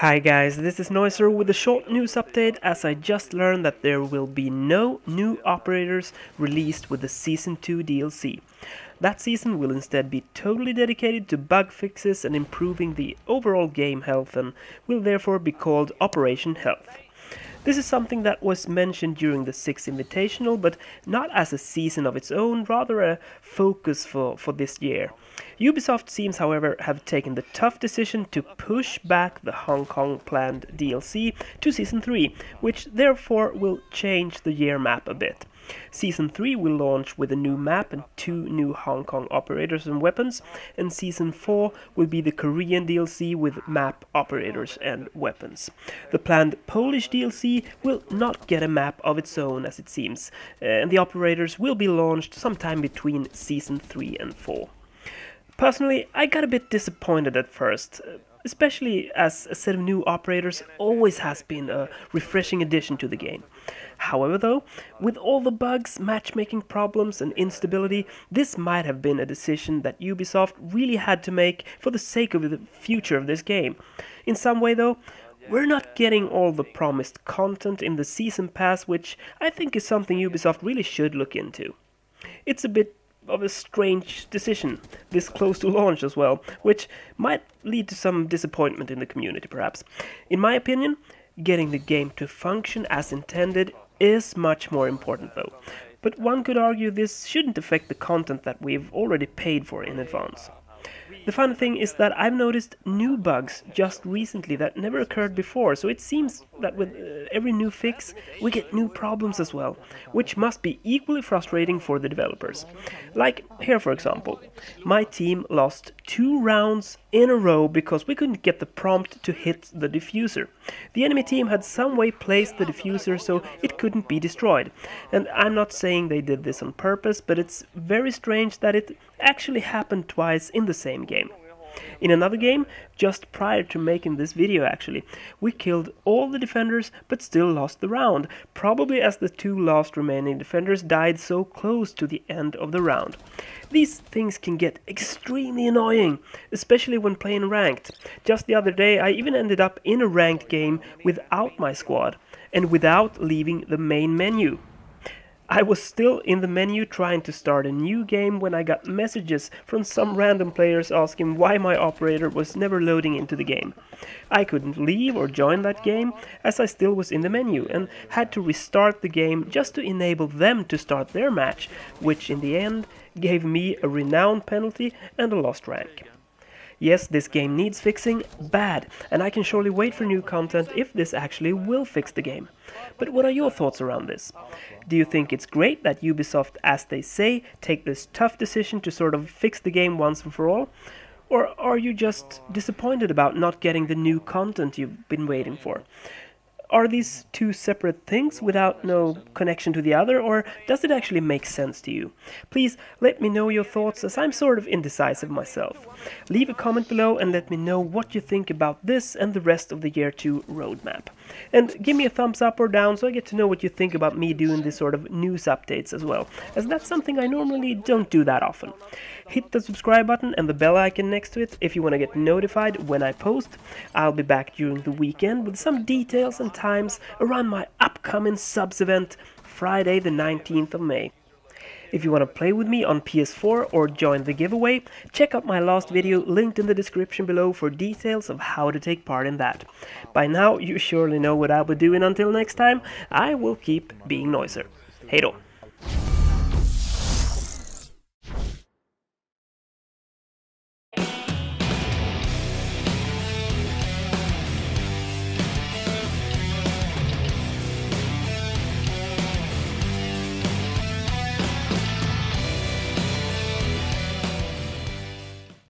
Hi guys, this is Noiser with a short news update as I just learned that there will be no new operators released with the Season 2 DLC. That season will instead be totally dedicated to bug fixes and improving the overall game health and will therefore be called Operation Health. This is something that was mentioned during the 6th Invitational, but not as a season of its own, rather a focus for this year. Ubisoft seems, however, have taken the tough decision to push back the Hong Kong planned DLC to Season 3, which therefore will change the year map a bit. Season 3 will launch with a new map and 2 new Hong Kong operators and weapons, and Season 4 will be the Korean DLC with map, operators and weapons. The planned Polish DLC will not get a map of its own as it seems, and the operators will be launched sometime between Season 3 and 4. Personally, I got a bit disappointed at first, especially as a set of new operators always has been a refreshing addition to the game. However though, with all the bugs, matchmaking problems and instability, this might have been a decision that Ubisoft really had to make for the sake of the future of this game. In some way though, we're not getting all the promised content in the Season Pass, which I think is something Ubisoft really should look into. It's a bit of a strange decision, this close to launch as well, which might lead to some disappointment in the community perhaps. In my opinion, getting the game to function as intended is much more important though, but one could argue this shouldn't affect the content that we've already paid for in advance. The funny thing is that I've noticed new bugs just recently that never occurred before, so it seems that with every new fix we get new problems as well, which must be equally frustrating for the developers. Like here for example, my team lost 2 rounds in a row because we couldn't get the prompt to hit the diffuser. The enemy team had some way placed the diffuser so it couldn't be destroyed, and I'm not saying they did this on purpose, but it's very strange that it actually happened twice in the same game. In another game, just prior to making this video actually, we killed all the defenders but still lost the round, probably as the 2 last remaining defenders died so close to the end of the round. These things can get extremely annoying, especially when playing ranked. Just the other day I even ended up in a ranked game without my squad, and without leaving the main menu. I was still in the menu trying to start a new game when I got messages from some random players asking why my operator was never loading into the game. I couldn't leave or join that game as I still was in the menu and had to restart the game just to enable them to start their match, which in the end gave me a renown penalty and a lost rank. Yes, this game needs fixing bad, and I can surely wait for new content if this actually will fix the game. But what are your thoughts around this? Do you think it's great that Ubisoft, as they say, take this tough decision to sort of fix the game once and for all? Or are you just disappointed about not getting the new content you've been waiting for? Are these two separate things without no connection to the other, or does it actually make sense to you? Please let me know your thoughts, as I'm sort of indecisive myself. Leave a comment below and let me know what you think about this and the rest of the Year 2 roadmap. And give me a thumbs up or down so I get to know what you think about me doing this sort of news updates as well, as that's something I normally don't do that often. Hit the subscribe button and the bell icon next to it if you want to get notified when I post. I'll be back during the weekend with some details and times around my upcoming subs event, Friday the 19th of May. If you want to play with me on PS4 or join the giveaway, check out my last video linked in the description below for details of how to take part in that. By now you surely know what I'll be doing. Until next time, I will keep being Noiser. Hej då!